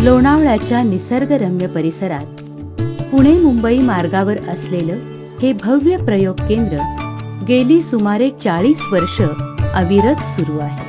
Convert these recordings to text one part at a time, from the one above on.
लोणावळ्याच्या निसर्गरम्य परिसरात पुणे मुंबई मार्गावर असलेलं हे भव्य प्रयोग केंद्र गेली सुमारे 40 वर्ष अविरत सुरू आहे.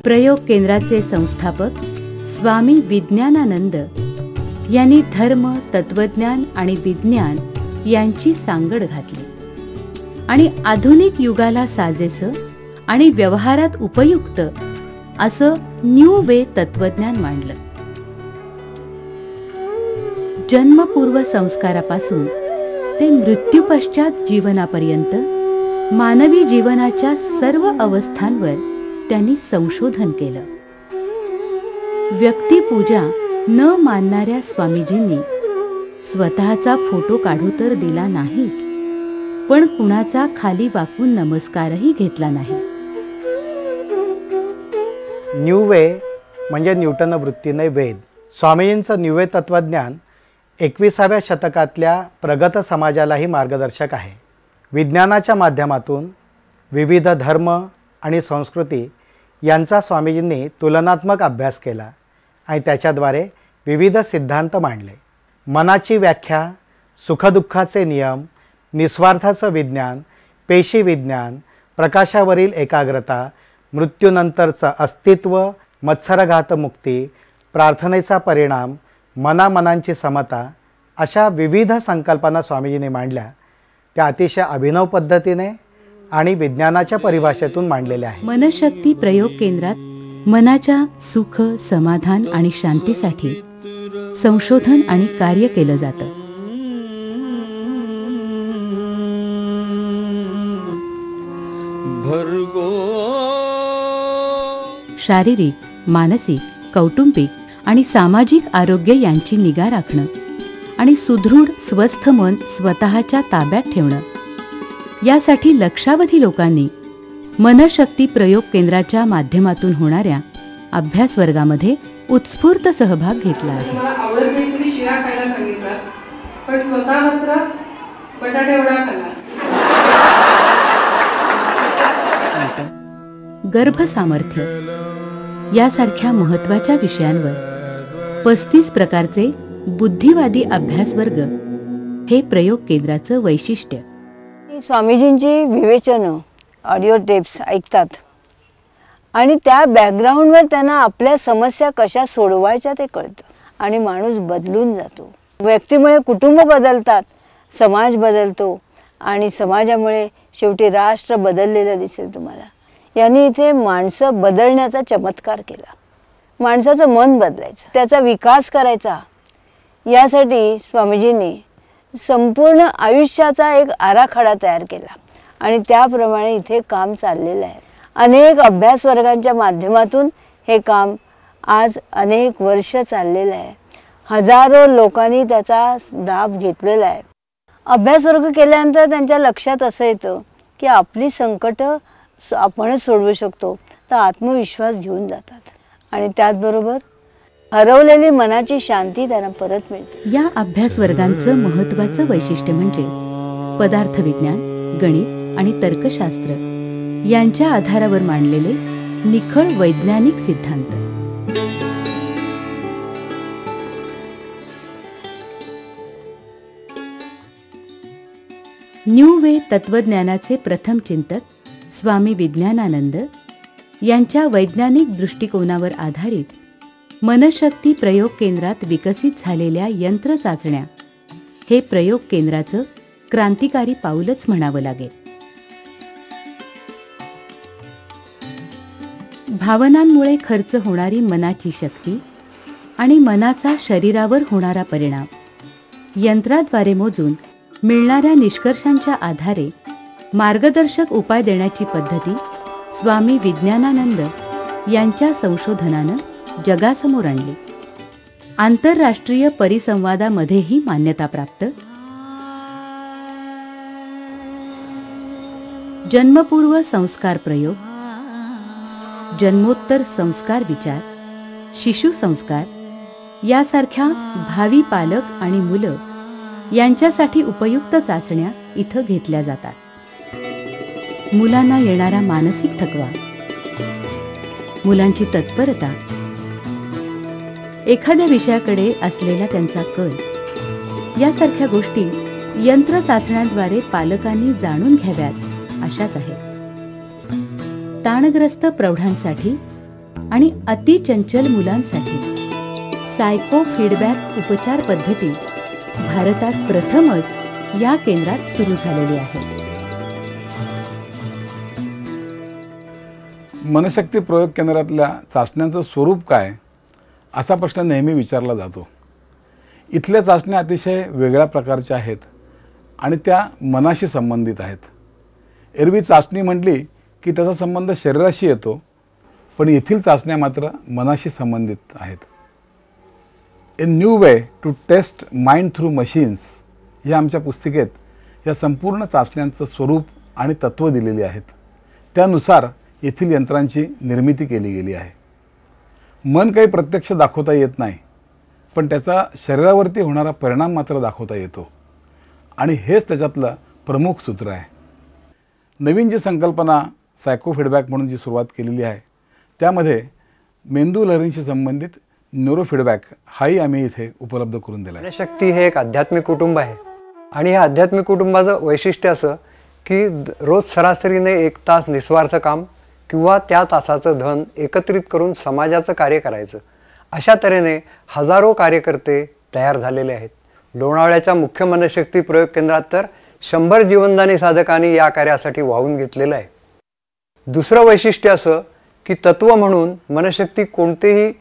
प्रयोग केंद्राचे संस्थापक स्वामी विज्ञानानंद यांनी धर्म, तत्वज्ञान आणि विज्ञान यांची सांगड घातली आणि आधुनिक युगाला साजेसं आणि व्यवहारात उपयुक्त असं न्यू वे तत्वज्ञान मांडलं. जन्मपूर्व संस्कारापासून ते मृत्यूपश्चात जीवनापर्यंत मानवी जीवनाच्या सर्व अवस्थांवर त्यांनी संशोधन केलं. व्यक्तिपूजा न मानणाऱ्या स्वामीजींनी स्वतःचा फोटो काढू तर दिला नाहीच, पण कुणाचा खाली वाकून नमस्कारही घेतला नाही. न्यू वे म्हणजे न्यूटन वृत्तीने वेद. स्वामीजींचं न्यू वे तत्वज्ञान 21व्या शतकातल्या प्रगत समाजालाही मार्गदर्शक आहे. विज्ञानाच्या माध्यमातून विविध धर्म आणि संस्कृती यांचा स्वामीजींनी तुलनात्मक अभ्यास केला आणि त्याच्याद्वारे विविध सिद्धांत मांडले. मनाची व्याख्या, सुखदुःखाचे नियम, निस्वार्थाचं विज्ञान, पेशी विज्ञान, प्रकाशावरील एकाग्रता, मृत्यूनंतरचं अस्तित्व, मत्सरघातमुक्ती, प्रार्थनेचा परिणाम, मनामनांची समता अशा विविध संकल्पना स्वामीजींनी मांडल्या. त्या अतिशय अभिनव पद्धतीने आणि विज्ञानाच्या परिभाषेतून मांडलेल्या आहे. मनशक्ती प्रयोग केंद्रात मनाच्या सुख, समाधान आणि शांतीसाठी संशोधन आणि कार्य केलं जातं. शारीरिक, मानसिक, कौटुंबिक आणि सामाजिक आरोग्य यांची निगा राखणं आणि सुदृढ स्वस्थ मन स्वतःच्या ताब्यात ठेवणं यासाठी लक्षावधी लोकांनी मनशक्ती प्रयोग केंद्राच्या माध्यमातून होणाऱ्या अभ्यास वर्गामध्ये उत्स्फूर्त सहभाग घेतला आहे. मला आवडत नाही तरी शिरा खायला सांगितलं, पण स्वतः मात्र बटाटे वडा खाल्ला. गर्भसामर्थ्य यासारख्या महत्त्वाच्या विषयांवर 35 प्रकारचे बुद्धिवादी अभ्यास वर्ग हे प्रयोग केंद्राचं वैशिष्ट्य. स्वामीजींची विवेचनं ऑडिओ टेप्स ऐकतात आणि त्या बॅकग्राऊंडवर त्यांना आपल्या समस्या कशा सोडवायच्या ते कळतं आणि माणूस बदलून जातो. व्यक्तीमुळे कुटुंब बदलतात, समाज बदलतो आणि समाजामुळे शेवटी राष्ट्र बदललेलं दिसेल तुम्हाला. यांनी इथे माणसं बदलण्याचा चमत्कार केला. माणसाचं मन बदलायचं, त्याचा विकास करायचा, यासाठी स्वामीजींनी संपूर्ण आयुष्याचा एक आराखडा तयार केला आणि त्याप्रमाणे इथे काम चाललेलं आहे. अनेक अभ्यास वर्गांच्या माध्यमातून हे काम आज अनेक वर्ष चाललेलं आहे. हजारो लोकांनी त्याचा लाभ घेतलेला आहे. अभ्यास वर्ग केल्यानंतर त्यांच्या लक्षात असं येतं की आपली संकटं आपणच सोडवू शकतो, तर आत्मविश्वास घेऊन जातात आणि त्याचबरोबर हरवलेली मनाची शांती त्यांना परत मिळते. या अभ्यास वर्गांचं महत्त्वाचं वैशिष्ट्य म्हणजे पदार्थविज्ञान, गणित आणि तर्कशास्त्र यांच्या आधारावर मांडलेले निखळ वैज्ञानिक सिद्धांत. न्यू वे तत्वज्ञानाचे प्रथम चिंतक स्वामी विज्ञानानंद यांच्या वैज्ञानिक दृष्टिकोनावर आधारित मनशक्ती प्रयोग केंद्रात विकसित झालेल्या यंत्र चाचण्या हे प्रयोग केंद्राचं क्रांतिकारी पाऊलच म्हणावं लागेल. भावनांमुळे खर्च होणारी मनाची शक्ती आणि मनाचा शरीरावर होणारा परिणाम यंत्राद्वारे मोजून मिळणाऱ्या निष्कर्षांच्या आधारे मार्गदर्शक उपाय देण्याची पद्धती स्वामी विज्ञानानंद यांच्या संशोधनानं जगासमोर आणली. आंतरराष्ट्रीय परिसंवादामध्येही मान्यता प्राप्त. जन्मपूर्व संस्कार प्रयोग जन्मोत्तर संस्कार विचार, शिशु संस्कार यासारख्या भावी पालक आणि मुलं यांच्यासाठी उपयुक्त चाचण्या इथं घेतल्या जातात. मुलांना येणारा मानसिक थकवा, मुलांची तत्परता, एखाद्या विषयाकडे असलेला त्यांचा कल यासारख्या गोष्टी यंत्र चाचण्यांद्वारे पालकांनी जाणून घ्याव्यात अशाच आहेत. ताणग्रस्त प्रौढांसाठी आणि अतिचंचल मुलांसाठी सायको फीडबॅक उपचार पद्धती भारतात प्रथमच या केंद्रात सुरू झालेली आहे. मनशक्ती प्रयोग केंद्रातल्या चाचण्यांचं स्वरूप काय असा प्रश्न नेहमी विचारला जातो. इथल्या चाचण्या अतिशय वेगळ्या प्रकारच्या आहेत आणि त्या मनाशी संबंधित आहेत. एरवी चाचणी म्हटली की त्याचा संबंध शरीराशी येतो, पण येथील चाचण्या मात्र मनाशी संबंधित आहेत. A new way to test mind through machines या आमच्या पुस्तिकेत या संपूर्ण चाचण्यांचं स्वरूप आणि तत्त्व दिलेली आहेत. त्यानुसार येथील यंत्रांची निर्मिती केली गेली आहे. मन काही प्रत्यक्ष दाखवता येत नाही, पण त्याचा शरीरावरती होणारा परिणाम मात्र दाखवता येतो आणि हेच त्याच्यातलं प्रमुख सूत्र आहे. नवीन जी संकल्पना सायको फीडबॅक म्हणून जी सुरुवात केलेली आहे त्यामध्ये मेंदू लहरींशी संबंधित न्यूरो फीडबॅक हाही आम्ही इथे उपलब्ध करून दिला आहे. मनशक्ती हे एक आध्यात्मिक कुटुंब आहे आणि हे आध्यात्मिक कुटुंबाचं वैशिष्ट्य असं की रोज सरासरीने 1 तास निस्वार्थ काम किंवा त्या तासाचं धन एकत्रित करून समाजाचं कार्य करायचं. अशा तऱ्हेने हजारो कार्यकर्ते तयार झालेले आहेत. लोणावळ्याच्या मुख्य मनशक्ती प्रयोग केंद्रात तर 100 जीवनदानी साधकांनी या कार्यासाठी वाहून घेतलेलं आहे. दुसरं वैशिष्ट्य असं की तत्त्व म्हणून मनशक्ती कोणतेही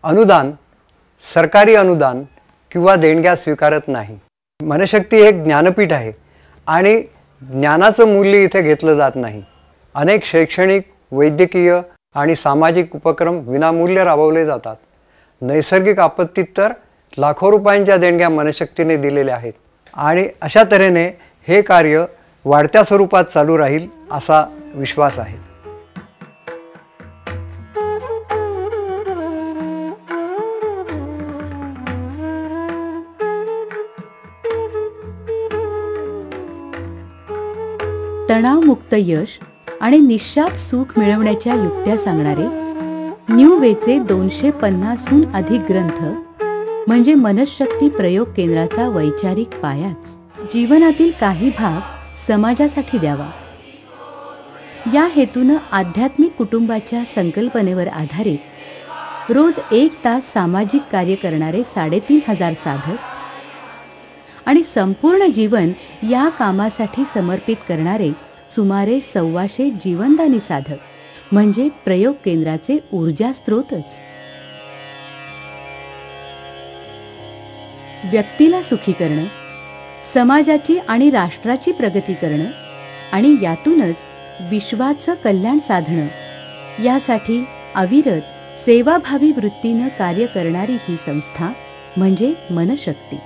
अनुदान, सरकारी अनुदान किंवा देणग्या स्वीकारत नाही. मनशक्ती एक ज्ञानपीठ आहे आणि ज्ञानाचं मूल्य इथे घेतलं जात नाही. अनेक शैक्षणिक, वैद्यकीय आणि सामाजिक उपक्रम विनामूल्य राबवले जातात. नैसर्गिक आपत्तीत तर लाखो रुपयांच्या देणग्या मनशक्तीने दिलेल्या आहेत आणि अशा तऱ्हेने हे कार्य वाढत्या स्वरूपात चालू राहील असा विश्वास आहे. तणावमुक्त यश आणि निःशाप सुख मिळवण्याच्या युक्त्या सांगणारे न्यू वेचे 250हून अधिक ग्रंथ म्हणजे मनशक्ती प्रयोग केंद्राचा वैचारिक पायाच. जीवनातील काही भाग समाजासाठी द्यावा या हेतूनं आध्यात्मिक कुटुंबाच्या संकल्पनेवर आधारित रोज 1 तास सामाजिक कार्य करणारे 3500 साधक आणि संपूर्ण जीवन या कामासाठी समर्पित करणारे सुमारे 125 जीवनदानी साधक म्हणजे प्रयोग केंद्राचे ऊर्जा स्रोतच. व्यक्तीला सुखी करणं, समाजाची आणि राष्ट्राची प्रगती करणं आणि यातूनच विश्वाचं कल्याण साधणं यासाठी अविरत सेवाभावी वृत्तीनं कार्य करणारी ही संस्था म्हणजे मनशक्ती.